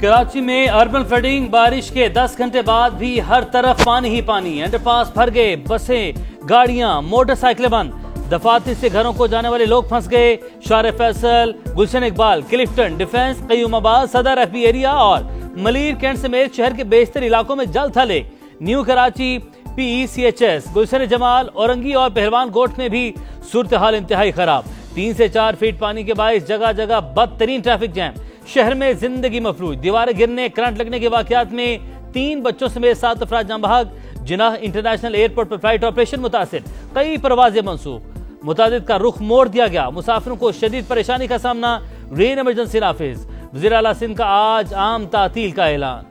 कराची में urban flooding, बारिश के 10 घंटे बाद भी हर तरफ पानी ही पानी। अंडरपास भर गए, बसें, गाड़ियां, मोटरसाइकिलें बंद। दफातर से घरों को जाने वाले लोग फंस गए। शार फैसल, गुलशन इकबाल, क्लिफ्टन, डिफेंस, कयूमाबाद, सदर एफबी एरिया और मलीर कैंट समेत शहर के बेशतर इलाकों में जल थले। न्यू कराची, PECHS, गुलशन जमाल, औरंगी और पहलवान गोट में भी सूरत हाल इंतहाई खराब। 3 से 4 फीट पानी के बायस जगह जगह बदतरीन ट्रैफिक जैम। शहर में जिंदगी मफलूज, दीवारें गिरने, करंट लगने के वाकयात में 3 बच्चों समेत 7 अफराद जान बहक। जिनाह इंटरनेशनल एयरपोर्ट पर फ्लाइट ऑपरेशन मुतासिर, कई परवाजें मनसूख। मुतादिद का रुख मोड़ दिया गया। मुसाफिरों को शदीद परेशानी का सामना। रेन इमरजेंसी नाफिज। वज़ीर आला सिंध का आज आम तातील का ऐलान।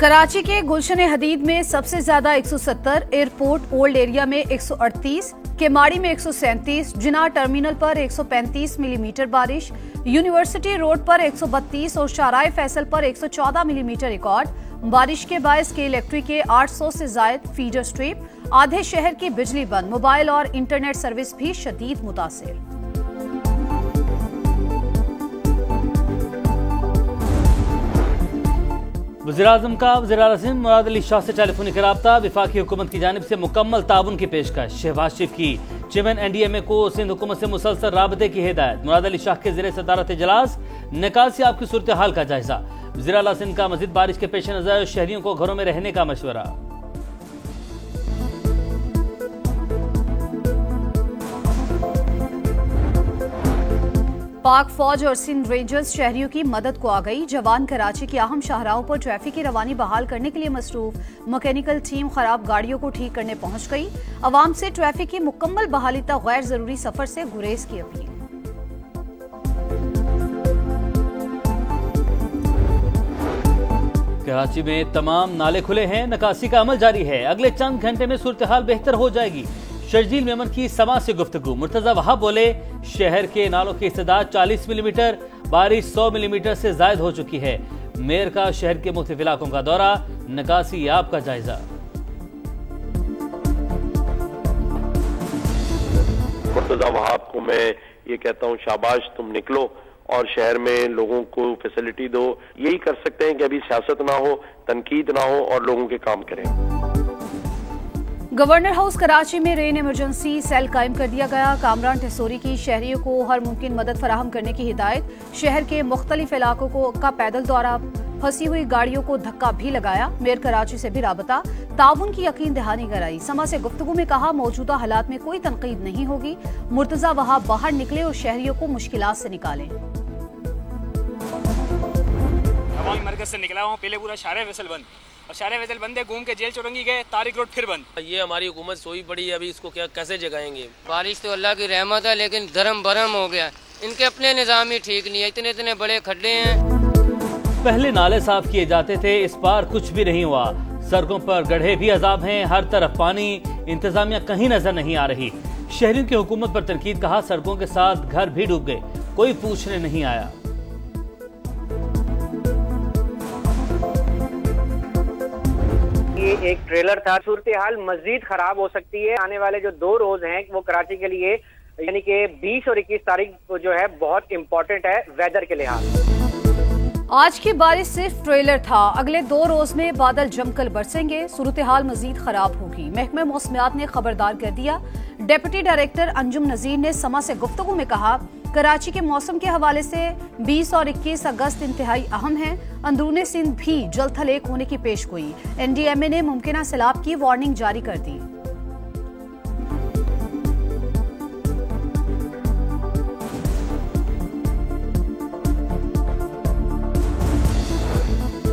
कराची के गुलशन हदीद में सबसे ज्यादा 170, एयरपोर्ट ओल्ड एरिया में 138, केमाड़ी में 137, जिना टर्मिनल पर 135 मिलीमीटर बारिश, यूनिवर्सिटी रोड पर 132 और शाराय फैसल पर 114 मिलीमीटर रिकॉर्ड। बारिश के बायस के इलेक्ट्रिक के 800 से जायद फीडर स्ट्रिप, आधे शहर की बिजली बंद, मोबाइल और इंटरनेट सर्विस भी शदीद मुतासिर। वज़ीर-ए-आज़म का वज़ीर आला सिंध मुराद अली शाह से टेलीफोनिक राब्ता। वफाकी हुकूमत की जानिब से मुकम्मल ताउन की पेशकश। शहबाज शरीफ की चेयरमैन NDMA को सिंध हुकूमत से मुसलसल राबते की हिदायत। मुराद अली शाह के ज़रिए सदारत इजलास, निकासी आपकी सूरत हाल का जायजा। वज़ीर आला सिंध का मज़ीद बारिश के पेश नज़र शहरियों को घरों में रहने का मशवरा। पाक फौज और सिंध रेंजर्स शहरियों की मदद को आ गई। जवान कराची की अहम शाहराहों पर ट्रैफिक की रवानी बहाल करने के लिए मसरूफ। मैकेनिकल टीम खराब गाड़ियों को ठीक करने पहुंच गई। अवाम से ट्रैफिक की मुकम्मल बहाली तक गैर जरूरी सफर से गुरेज की अपील। कराची में तमाम नाले खुले हैं, निकासी का अमल जारी है। अगले चंद घंटे में सूरत हाल बेहतर हो जाएगी। शर्जील मेमन की समा से गुफ्तगू। मुर्तजा वहाब बोले, शहर के नालों की इस्तेदाद 40 मिलीमीटर, बारिश 100 मिलीमीटर से जायद हो चुकी है। मेयर का शहर के मुख्तलिफ इलाकों का दौरा, निकासी याब का जायजा। मुर्तजा वहाब को मैं ये कहता हूँ, शाबाश, तुम निकलो और शहर में लोगों को फैसिलिटी दो। यही कर सकते हैं कि अभी सियासत ना हो, तनकीद ना हो और लोगों के काम करें। गवर्नर हाउस कराची में रेन इमरजेंसी सेल कायम कर दिया गया। कामरान टेसोरी की शहरियों को हर मुमकिन मदद फराहम करने की हिदायत। शहर के मुख्तलिफ इलाकों का पैदल दौरा, फंसी हुई गाड़ियों को धक्का भी लगाया। मेयर कराची से भी राबता, ताउन की यकीन दहानी कराई। समा से गुफ्तगू में कहा, मौजूदा हालात में कोई तनकीद नहीं होगी। मुर्तजा वहाब बाहर निकले और शहरियों को मुश्किलात से निकालें। हवाई मरकज से निकला हूँ, पहले पूरा शारे फैसल बंद और शारे फैसल बंद है, घूम के जेल चौरंगी गए, तारिक रोड फिर बंद। ये हमारी हुकूमत सोई पड़ी है, अभी इसको क्या कैसे जगाएंगे। बारिश तो अल्लाह की रहमत है, लेकिन धर्म भरम हो गया। इनके अपने निज़ाम ही ठीक नहीं है, इतने इतने बड़े खड्डे हैं। पहले नाले साफ किए जाते थे, इस बार कुछ भी नहीं हुआ। सड़कों पर गड्ढे भी अजाब हैं, हर तरफ पानी, इंतजामिया कहीं नजर नहीं आ रही। शहरियों की हुकूमत पर तनकीद। कहा, सड़कों के साथ घर भी डूब गए, कोई पूछने नहीं आया। ये एक ट्रेलर था। सूरत हाल मजीद खराब हो सकती है। आने वाले जो 2 रोज हैं वो कराची के लिए, यानी कि 20 और 21 तारीख जो है बहुत इम्पोर्टेंट है वेदर के लिहाज। आज की बारिश सिर्फ ट्रेलर था। अगले 2 रोज में बादल जमकर बरसेंगे। सूरत हाल मजीद खराब होगी। महकमे मौसमियात ने खबरदार कर दिया। डिप्टी डायरेक्टर अंजुम नजीर ने समा से गुफ्तगू में कहा, कराची के मौसम के हवाले से 20 और 21 अगस्त इंतहाई अहम है। अंदरूनी सिंध भी जल थलेक होने की पेशगोई। NDMA ने मुमकिन सैलाब की वार्निंग जारी कर दी।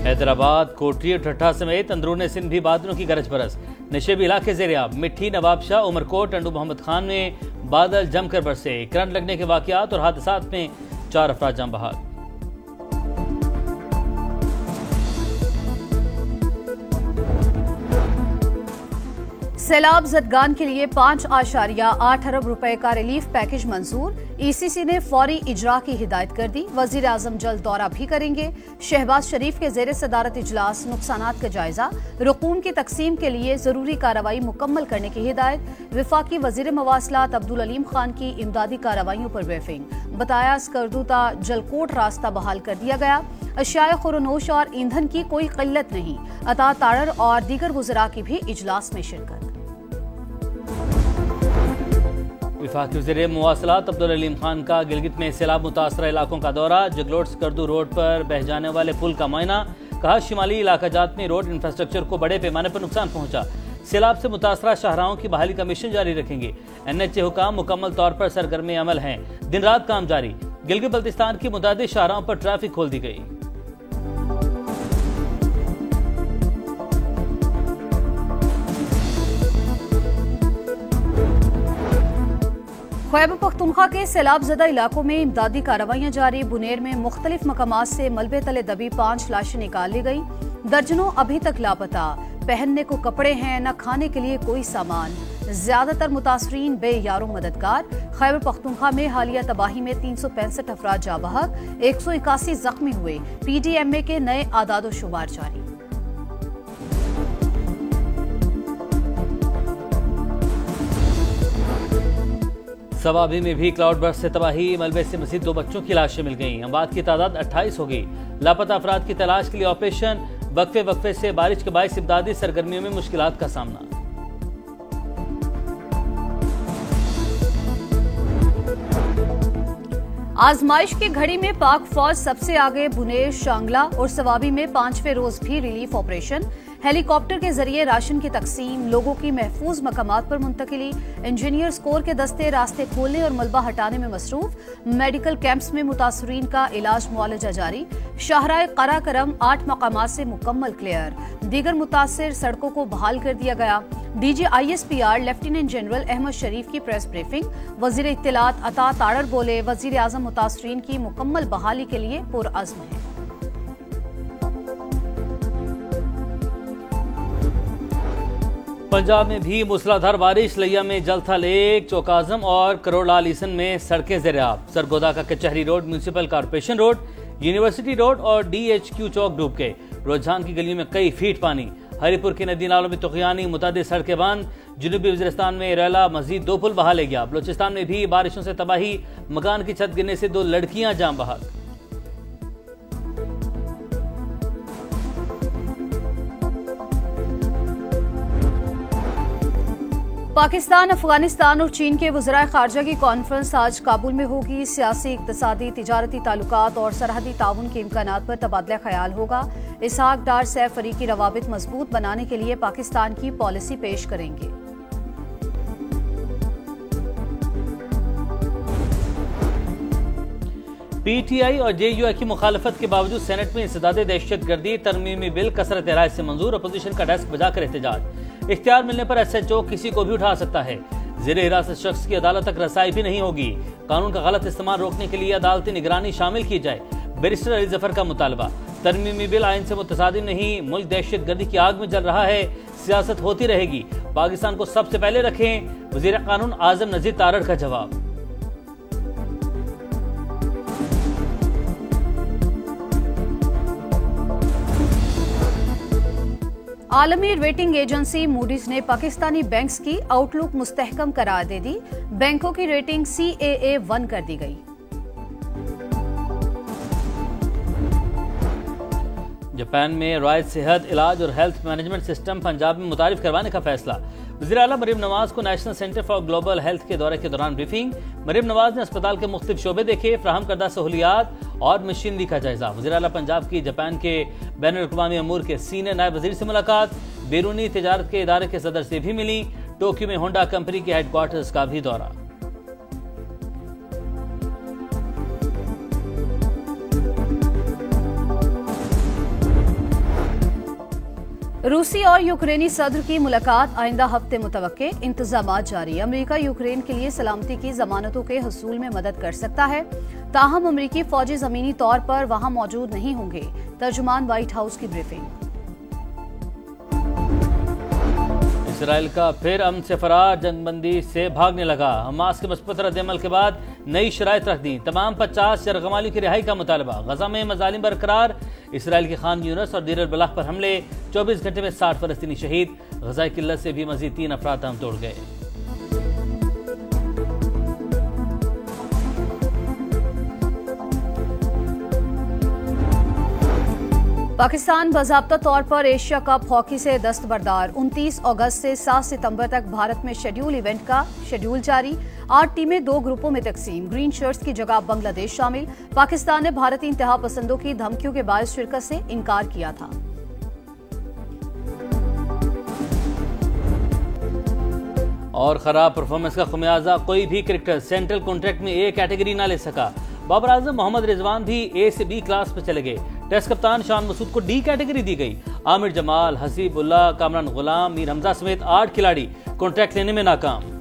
हैदराबाद, कोटरी और ठट्ठा समेत अंदरूनी सिंध भी बादलों की गरज बरस। नशेबी इलाके ज़ेर-ए-आब। मिट्टी, नवाबशाह, उमरकोट, टंडू मोहम्मद खान में बादल जमकर बरसे। करंट लगने के वाकयात और हादसात में 4 अफराद जान बहक। सैलाब जदगान के लिए 5.8 अरब रुपए का रिलीफ पैकेज मंजूर। ईसीसी ने फौरी इजरा की हिदायत कर दी। वजीर आजम जल्द दौरा भी करेंगे। शहबाज शरीफ के जेर सदारत इजलास, नुकसानात का जायजा, रकूम की तकसीम के लिए जरूरी कार्रवाई मुकम्मल करने की हिदायत। विफाकी वजीर मवासलात अब्दुल अलीम खान की इमदादी कार्रवाइयों पर ब्रीफिंग। बताया स्कर्दूता जलकोट रास्ता बहाल कर दिया गया। अशियाए खुरनोश और ईंधन की कोई किल्लत नहीं। अता तारर और दीगर वज़रा की भी इजलास में शिरकत। विफाकी वज़ीर मवासलात अब्दुल अलीम खान का गिलगित में सैलाब मुतासरा इलाकों का दौरा। जगलोट स्कर्दू रोड पर बह जाने वाले पुल का मुआयना। कहा शिमाली इलाका जात में रोड इंफ्रास्ट्रक्चर को बड़े पैमाने पर नुकसान पहुंचा। सैलाब से मुतासरा शाहराहों की बहाली का मिशन जारी रखेंगे। NHA हुकाम मुकम्मल तौर पर सरगर्म अमल हैं। दिन रात काम जारी। गिलगित बल्तिस्तान की मुतादिद शाहराहों पर ट्रैफिक खोल दी गई। खैबर पख्तूनख्वा के सैलाब ज़दा इलाकों में इमदादी कार्रवाइयां जारी। बुनेर में मुख्तलिफ मकामात से मलबे तले दबी 5 लाशें निकाल ली गई। दर्जनों अभी तक लापता। पहनने को कपड़े हैं, न खाने के लिए कोई सामान। ज्यादातर मुतासरीन बेयारों मददगार। खैबर पख्तूनख्वा में हालिया तबाही में 365 अफराद जा बहक, 181 जख्मी हुए। PDMA के नए आदादो शुमार जारी। सवाबी में भी क्लाउड बर्स्ट से तबाही। मलबे से मजीद 2 बच्चों की लाशें मिल गईं। अमवात की तादाद 28 हो गई। लापता अफराद की तलाश के लिए ऑपरेशन। वक्फे वक्फे से बारिश के बायस इमदादी सरगर्मियों में मुश्किलात का सामना। आजमाइश की घड़ी में पाक फौज सबसे आगे। बुनेर, शांगला और सवाबी में 5वें रोज भी रिलीफ ऑपरेशन। हेलीकॉप्टर के जरिए राशन की तकसीम, लोगों की महफूज मकामात पर मुंतकिली। इंजीनियर्स कोर के दस्ते रास्ते खोलने और मलबा हटाने में मसरूफ। मेडिकल कैंप्स में मुतासरीन का इलाज मुआलजा जारी। शाहराए करा करम 8 मकामात से मुकम्मल क्लियर। दीगर मुतासिर सड़कों को बहाल कर दिया गया। DG ISPR lieutenant general Ahmed Sharif की प्रेस ब्रीफिंग। वजीर इत्तलात अता तारर बोले, वजीर आजम मुतासरीन की मुकम्मल बहाली के लिए पुरअज़्म है। पंजाब में भी मूसलाधार बारिश। लिया में जलथा लेक, चौकाजम और करोड़लाल ईसन में सड़कें ज़ेर-ए-आब। सरगोदा का कचहरी road, municipal corporation road, university road और DHQ चौक डूब गए। रुझान की गलियों में कई फीट पानी। हरीपुर की नदी नालों में तुगयानी, मुतादिद सड़कें बंद। जनूबी वज़ीरिस्तान में रेला मजीद 2 पुल बहा ले गया। बलोचिस्तान में भी बारिशों से तबाही। मकान की छत गिरने से 2 लड़कियां जाम बहक। पाकिस्तान, अफगानिस्तान और चीन के वज़राए ख़ारजा की कॉन्फ्रेंस आज काबुल में होगी। सियासी, इक़्तिसादी, तिजारती ताल्लुकात और सरहदी ताउन के इम्कानात पर तबादला ख्याल होगा। इसहाक डार सैफ फरीकी रवाबित मजबूत बनाने के लिए पाकिस्तान की पॉलिसी पेश करेंगे। PTI और JUI की मुखालफत के बावजूद सेनेट में इंसदादे दहशतगर्दी तरमीमी बिल कसरत राय से मंजूर। अपोजिशन का डेस्क बजाकर एहतजाज। इख्तियार मिलने पर SHO किसी को भी उठा सकता है। ज़ेरे हिरासत शख्स की अदालत तक रसाई भी नहीं होगी। कानून का गलत इस्तेमाल रोकने के लिए अदालती निगरानी शामिल की जाए। बैरिस्टर अली जफर का मुतालबा। तरमीमी बिल आइन से मुतसादिम नहीं। मुल्क दहशतगर्दी की आग में जल रहा है। सियासत होती रहेगी। पाकिस्तान को सबसे पहले रखें। वज़ीर कानून आजम नज़ीर तारड़ का जवाब। आलमी रेटिंग एजेंसी मूडीज ने पाकिस्तानी बैंक्स की आउटलुक मुस्तहकम करार दे दी। बैंकों की रेटिंग CAA1 कर दी गई। जापान में रायत सेहत, इलाज और हेल्थ मैनेजमेंट सिस्टम पंजाब में मुतारिफ करवाने का फैसला। वज़ीर आला मरीम नवाज को national centre for global health के दौरे के दौरान ब्रीफिंग। मरीम नवाज ने अस्पताल के मुख्तलिफ शोबे देखे, फ्राहम करदा सहूलियात और मशीनरी का जायजा। वज़ीर आला पंजाब की जापान के बैनुल-अक़वामी अमूर के सीनियर नायब वज़ीर से मुलाकात। बैरूनी तिजारत के इदारे के सदर से भी मिली। टोक्यो में होंडा कंपनी के हेडक्वार्टर्स का भी दौरा। रूसी और यूक्रेनी सदर की मुलाकात आइंदा हफ्ते मुतवक्के। इंतजामात जारी। अमेरिका यूक्रेन के लिए सलामती की जमानतों के हसूल में मदद कर सकता है। ताहम अमेरिकी फौजी जमीनी तौर पर वहां मौजूद नहीं होंगे। तर्जुमान व्हाइट हाउस की ब्रीफिंग। इसराइल का फिर अमन से फरार, जंगबंदी से भागने लगा। हमास के मस्बत रद्द-ए-अमल के बाद नई शराइत रख दी। तमाम 50 यरगमालियों की रिहाई का मुतालबा। गजा में मजालिम बरकरार। इसराइल के खान यूनस और दीर अल बलाह पर हमले। 24 घंटे में 60 फलस्तीनी शहीद। गजा किल्लत से भी मजीद 3 अफराद दम तोड़ गए। पाकिस्तान बाज़ाब्ता तौर पर एशिया कप हॉकी से दस्तबरदार। 29 अगस्त से 7 सितंबर तक भारत में शेड्यूल इवेंट का शेड्यूल जारी। 8 टीमें 2 ग्रुपों में तकसीम। ग्रीन शर्ट्स की जगह बांग्लादेश शामिल। पाकिस्तान ने भारतीय इंतहा पसंदों की धमकियों के बायस शिरकत से इनकार किया था। और खराब परफॉर्मेंस का खुमियाजा कोई भी क्रिकेटर सेंट्रल कॉन्ट्रैक्ट में ए कैटेगरी ना ले सका। बाबर आजम मोहम्मद रिजवान भी ए से बी क्लास पर चले गए। टेस्ट कप्तान शान मसूद को डी कैटेगरी दी गई। आमिर जमाल, हसीबुल्लाह, कामरान गुलाम, मीर हमजा समेत 8 खिलाड़ी कॉन्ट्रैक्ट लेने में नाकाम।